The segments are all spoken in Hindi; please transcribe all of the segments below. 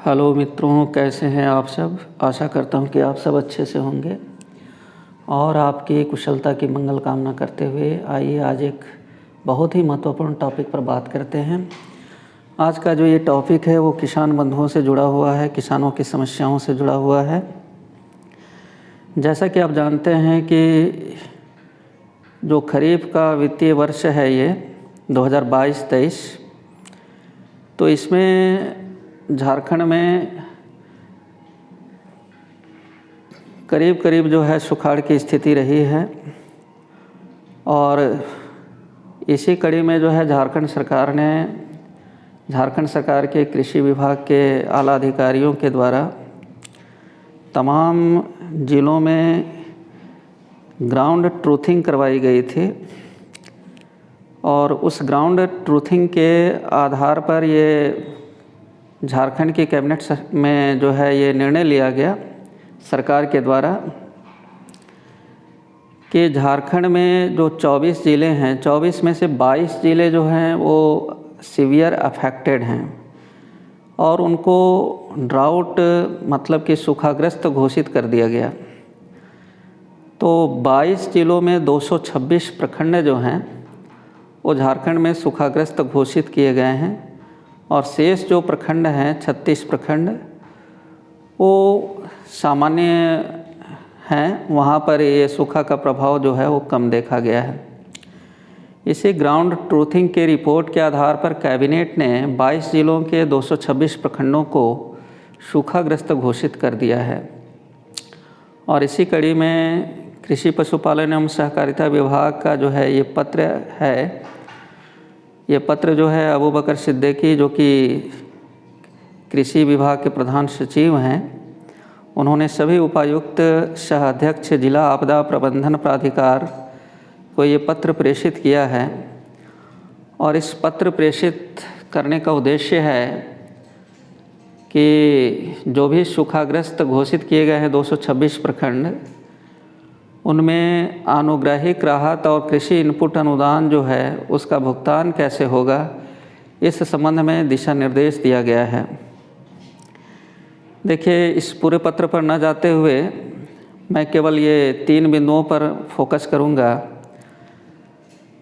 हेलो मित्रों, कैसे हैं आप सब। आशा करता हूं कि आप सब अच्छे से होंगे और आपकी कुशलता की मंगल कामना करते हुए आइए आज एक बहुत ही महत्वपूर्ण टॉपिक पर बात करते हैं। आज का जो ये टॉपिक है वो किसान बंधुओं से जुड़ा हुआ है, किसानों की समस्याओं से जुड़ा हुआ है। जैसा कि आप जानते हैं कि जो खरीफ का वित्तीय वर्ष है ये 2022-23, तो इसमें झारखंड में करीब करीब जो है सुखाड़ की स्थिति रही है और इसी कड़ी में जो है झारखंड सरकार के कृषि विभाग के आला अधिकारियों के द्वारा तमाम ज़िलों में ग्राउंड ट्रूथिंग करवाई गई थी और उस ग्राउंड ट्रूथिंग के आधार पर ये झारखंड की कैबिनेट में जो है ये निर्णय लिया गया सरकार के द्वारा कि झारखंड में जो 24 ज़िले हैं, 24 में से 22 ज़िले जो हैं वो सीवियर अफेक्टेड हैं और उनको ड्राउट मतलब कि सूखाग्रस्त घोषित कर दिया गया। तो 22 ज़िलों में 226 प्रखंड जो हैं वो झारखंड में सूखाग्रस्त घोषित किए गए हैं और शेष जो प्रखंड हैं 36 प्रखंड वो सामान्य हैं, वहाँ पर ये सूखा का प्रभाव जो है वो कम देखा गया है। इसी ग्राउंड ट्रूथिंग के रिपोर्ट के आधार पर कैबिनेट ने 22 ज़िलों के 226 प्रखंडों को सूखाग्रस्त घोषित कर दिया है और इसी कड़ी में कृषि पशुपालन एवं सहकारिता विभाग का जो है ये पत्र है। ये पत्र जो है अबू बकर सिद्दीकी जो कि कृषि विभाग के प्रधान सचिव हैं, उन्होंने सभी उपायुक्त सह अध्यक्ष जिला आपदा प्रबंधन प्राधिकार को ये पत्र प्रेषित किया है और इस पत्र प्रेषित करने का उद्देश्य है कि जो भी सूखाग्रस्त घोषित किए गए हैं 226 प्रखंड, उनमें आनुग्राहिक राहत और कृषि इनपुट अनुदान जो है उसका भुगतान कैसे होगा, इस संबंध में दिशा निर्देश दिया गया है। देखिए, इस पूरे पत्र पर न जाते हुए मैं केवल ये 3 बिंदुओं पर फोकस करूंगा।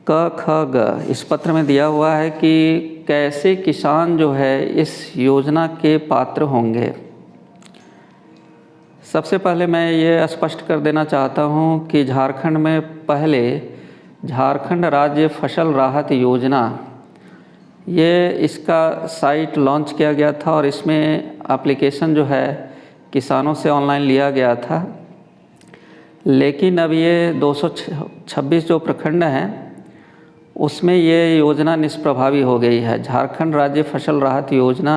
क ख ग इस पत्र में दिया हुआ है कि कैसे किसान जो है इस योजना के पात्र होंगे। सबसे पहले मैं ये स्पष्ट कर देना चाहता हूँ कि झारखंड में पहले झारखंड राज्य फसल राहत योजना, ये इसका साइट लॉन्च किया गया था और इसमें एप्लीकेशन जो है किसानों से ऑनलाइन लिया गया था। लेकिन अब ये 226 जो प्रखंड हैं उसमें ये योजना निष्प्रभावी हो गई है। झारखंड राज्य फसल राहत योजना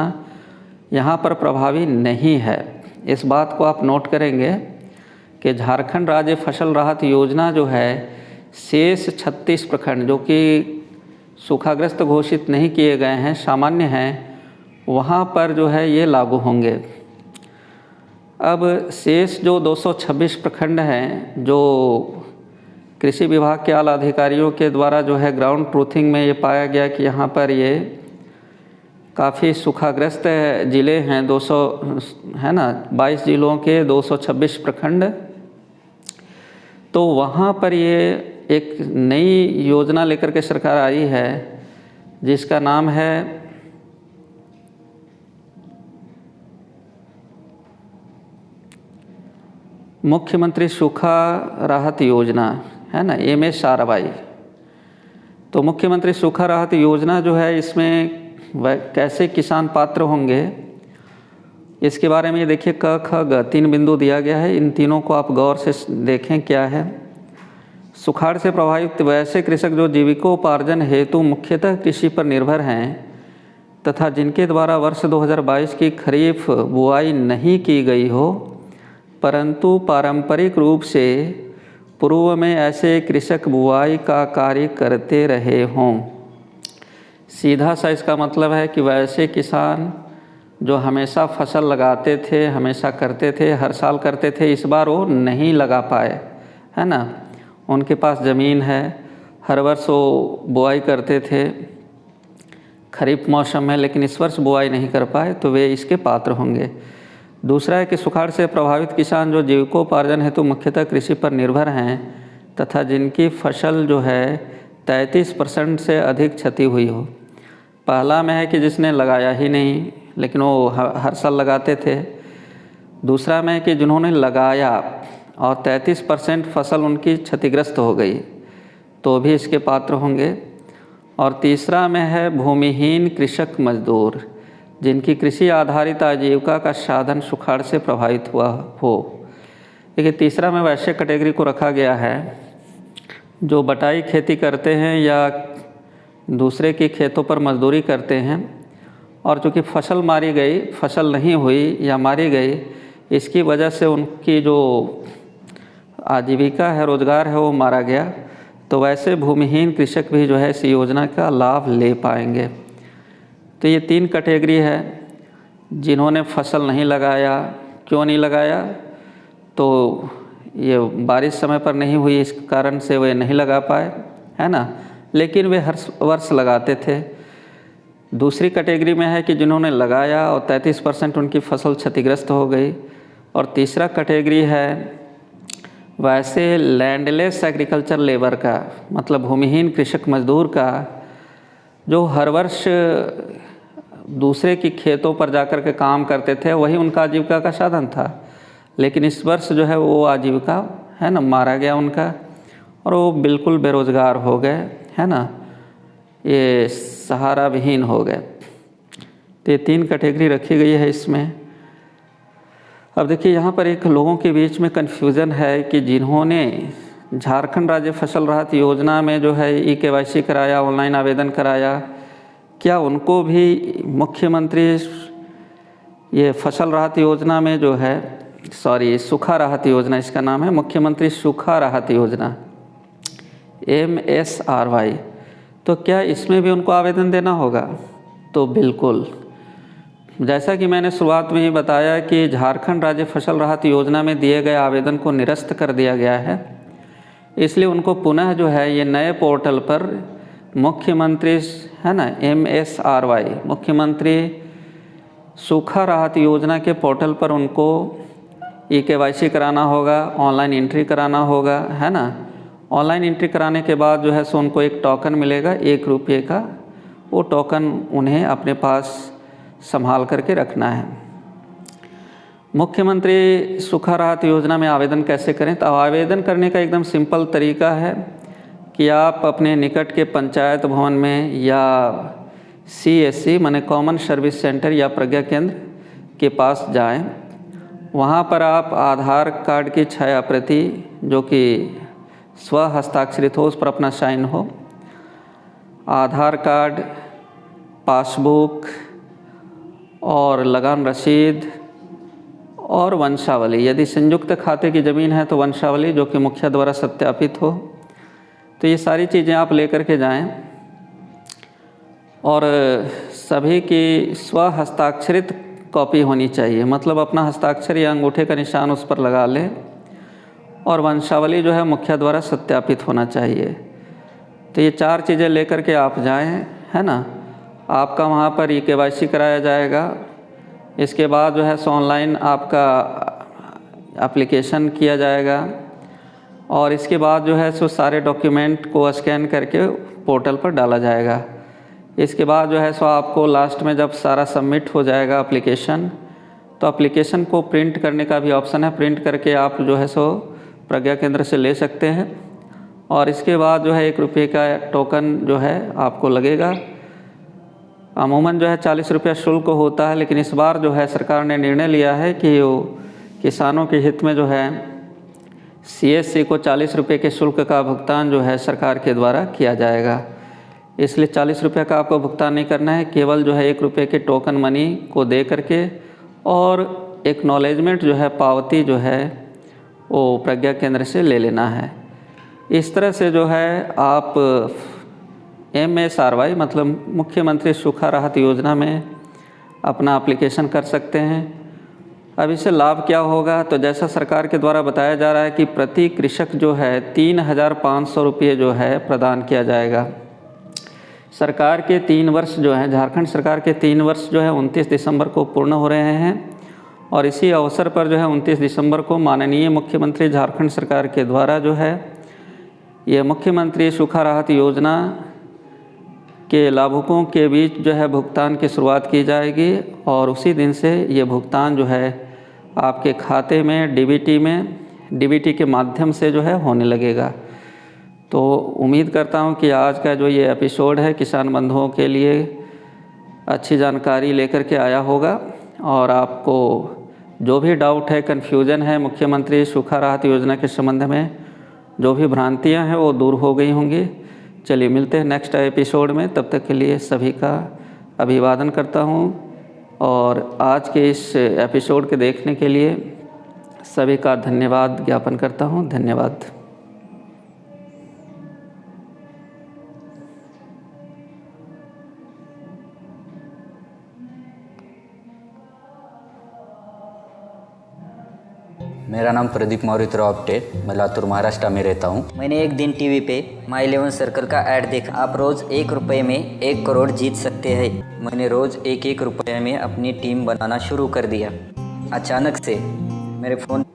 यहाँ पर प्रभावी नहीं है। इस बात को आप नोट करेंगे कि झारखंड राज्य फसल राहत योजना जो है शेष 36 प्रखंड जो कि सूखाग्रस्त घोषित नहीं किए गए हैं, सामान्य हैं, वहाँ पर जो है ये लागू होंगे। अब शेष जो 226 प्रखंड हैं जो कृषि विभाग के आला अधिकारियों के द्वारा जो है ग्राउंड ट्रूथिंग में ये पाया गया कि यहाँ पर ये काफ़ी सूखाग्रस्त ज़िले हैं, 200 है ना, 22 ज़िलों के 226 प्रखंड। तो वहाँ पर ये एक नई योजना लेकर के सरकार आई है जिसका नाम है मुख्यमंत्री सूखा राहत योजना, है ना, MSRY। तो मुख्यमंत्री सूखा राहत योजना जो है इसमें कैसे किसान पात्र होंगे इसके बारे में ये देखिए क ख ग 3 बिंदु दिया गया है। इन तीनों को आप गौर से देखें क्या है। सुखाड़ से प्रभावित वैसे कृषक जो जीविकोपार्जन हेतु मुख्यतः कृषि पर निर्भर हैं तथा जिनके द्वारा वर्ष 2022 की खरीफ बुआई नहीं की गई हो परंतु पारंपरिक रूप से पूर्व में ऐसे कृषक बुआई का कार्य करते रहे हों। सीधा सा इसका मतलब है कि वैसे किसान जो हमेशा फसल लगाते थे, हमेशा करते थे, हर साल करते थे, इस बार वो नहीं लगा पाए, है ना। उनके पास ज़मीन है, हर वर्ष वो बुआई करते थे, खरीफ मौसम में लेकिन इस वर्ष बुआई नहीं कर पाए तो वे इसके पात्र होंगे। दूसरा है कि सुखाड़ से प्रभावित किसान जो जीविकोपार्जन हेतु मुख्यतः कृषि पर निर्भर हैं तथा जिनकी फसल जो है 33% से अधिक क्षति हुई हो। पहला में है कि जिसने लगाया ही नहीं लेकिन वो हर साल लगाते थे। दूसरा में है कि जिन्होंने लगाया और 33% फसल उनकी क्षतिग्रस्त हो गई तो भी इसके पात्र होंगे। और तीसरा में है भूमिहीन कृषक मजदूर जिनकी कृषि आधारित आजीविका का साधन सुखाड़ से प्रभावित हुआ हो। देखिए तीसरा में वैसे कैटेगरी को रखा गया है जो बटाई खेती करते हैं या दूसरे की खेतों पर मजदूरी करते हैं और चूँकि फसल मारी गई, फसल नहीं हुई या मारी गई, इसकी वजह से उनकी जो आजीविका है, रोज़गार है, वो मारा गया। तो वैसे भूमिहीन कृषक भी जो है इस योजना का लाभ ले पाएंगे। तो ये 3 कैटेगरी है। जिन्होंने फसल नहीं लगाया, क्यों नहीं लगाया? तो ये बारिश समय पर नहीं हुई, इस कारण से वे नहीं लगा पाए, है ना, लेकिन वे हर वर्ष लगाते थे। दूसरी कैटेगरी में है कि जिन्होंने लगाया और 33% उनकी फसल क्षतिग्रस्त हो गई। और तीसरा कैटेगरी है वैसे लैंडलेस एग्रीकल्चर लेबर का, मतलब भूमिहीन कृषक मजदूर का, जो हर वर्ष दूसरे की खेतों पर जाकर के काम करते थे, वही उनका आजीविका का साधन था। लेकिन इस वर्ष जो है वो आजीविका है ना मारा गया उनका और वो बिल्कुल बेरोज़गार हो गए, है ना, ये सहारा विहीन हो गए। तो ये 3 कैटेगरी रखी गई है इसमें। अब देखिए यहाँ पर एक लोगों के बीच में कन्फ्यूज़न है कि जिन्होंने झारखंड राज्य फसल राहत योजना में जो है ई-KYC कराया, ऑनलाइन आवेदन कराया, क्या उनको भी मुख्यमंत्री ये फसल राहत योजना में जो है, सॉरी सूखा राहत योजना इसका नाम है, मुख्यमंत्री सूखा राहत योजना MSRY, तो क्या इसमें भी उनको आवेदन देना होगा? तो बिल्कुल, जैसा कि मैंने शुरुआत में ही बताया कि झारखंड राज्य फसल राहत योजना में दिए गए आवेदन को निरस्त कर दिया गया है, इसलिए उनको पुनः जो है ये नए पोर्टल पर मुख्यमंत्री है ना MSRY मुख्यमंत्री सूखा राहत योजना के पोर्टल पर उनको ई-KYC कराना होगा, ऑनलाइन एंट्री कराना होगा, है ना। ऑनलाइन एंट्री कराने के बाद जो है सो उनको एक टोकन मिलेगा 1 रुपये का, वो टोकन उन्हें अपने पास संभाल करके रखना है। मुख्यमंत्री सूखा राहत योजना में आवेदन कैसे करें? तो आवेदन करने का एकदम सिंपल तरीका है कि आप अपने निकट के पंचायत भवन में या CSC माने कॉमन सर्विस सेंटर या प्रज्ञा केंद्र के पास जाएं। वहाँ पर आप आधार कार्ड की छाया प्रति जो कि स्व हस्ताक्षरित हो, उस पर अपना साइन हो, आधार कार्ड, पासबुक और लगान रसीद और वंशावली, यदि संयुक्त खाते की ज़मीन है तो वंशावली जो कि मुखिया द्वारा सत्यापित हो, तो ये सारी चीज़ें आप लेकर के जाएं। और सभी की स्व हस्ताक्षरित कॉपी होनी चाहिए, मतलब अपना हस्ताक्षर या अंगूठे का निशान उस पर लगा लें। और वंशावली जो है मुखिया द्वारा सत्यापित होना चाहिए। तो ये 4 चीज़ें लेकर के आप जाएं, है ना। आपका वहाँ पर ई-KYC कराया जाएगा। इसके बाद जो है सो ऑनलाइन आपका एप्लीकेशन किया जाएगा और इसके बाद जो है सो सारे डॉक्यूमेंट को स्कैन करके पोर्टल पर डाला जाएगा। इसके बाद जो है सो आपको लास्ट में जब सारा सबमिट हो जाएगा एप्लीकेशन, तो एप्लीकेशन को प्रिंट करने का भी ऑप्शन है, प्रिंट करके आप जो है सो प्रज्ञा केंद्र से ले सकते हैं। और इसके बाद जो है 1 रुपये का टोकन जो है आपको लगेगा। अमूमन जो है 40 रुपया शुल्क होता है, लेकिन इस बार जो है सरकार ने निर्णय लिया है कि वो किसानों के हित में जो है CSC को 40 रुपये के शुल्क का भुगतान जो है सरकार के द्वारा किया जाएगा। इसलिए 40 रुपये का आपको भुगतान नहीं करना है, केवल जो है 1 रुपये के टोकन मनी को दे करके और एक्नॉलेजमेंट जो है, पावती जो है वो प्रज्ञा केंद्र से ले लेना है। इस तरह से जो है आप MSRY मतलब मुख्यमंत्री सूखा राहत योजना में अपना एप्लीकेशन कर सकते हैं। अब इससे लाभ क्या होगा? तो जैसा सरकार के द्वारा बताया जा रहा है कि प्रति कृषक जो है 3,500 रुपये जो है प्रदान किया जाएगा। सरकार के 3 वर्ष जो हैं, झारखंड सरकार के 3 वर्ष जो है 29 दिसंबर को पूर्ण हो रहे हैं। और इसी अवसर पर जो है 29 दिसंबर को माननीय मुख्यमंत्री झारखंड सरकार के द्वारा जो है ये मुख्यमंत्री सूखा राहत योजना के लाभुकों के बीच जो है भुगतान की शुरुआत की जाएगी और उसी दिन से ये भुगतान जो है आपके खाते में डीबीटी के माध्यम से जो है होने लगेगा। तो उम्मीद करता हूँ कि आज का जो ये एपिसोड है किसान बंधुओं के लिए अच्छी जानकारी लेकर के आया होगा और आपको जो भी डाउट है, कन्फ्यूज़न है मुख्यमंत्री सूखा राहत योजना के संबंध में, जो भी भ्रांतियाँ हैं वो दूर हो गई होंगी। चलिए मिलते हैं नेक्स्ट एपिसोड में, तब तक के लिए सभी का अभिवादन करता हूँ और आज के इस एपिसोड के देखने के लिए सभी का धन्यवाद ज्ञापन करता हूँ। धन्यवाद। मेरा नाम प्रदीप मौर्य आपटे, मैं लातूर महाराष्ट्र में रहता हूँ। मैंने एक दिन टीवी पे माई 11 सर्कल का ऐड देखा, आप रोज़ 1 रुपये में 1 करोड़ जीत सकते हैं। मैंने रोज़ 1-1 रुपये में अपनी टीम बनाना शुरू कर दिया। अचानक से मेरे फ़ोन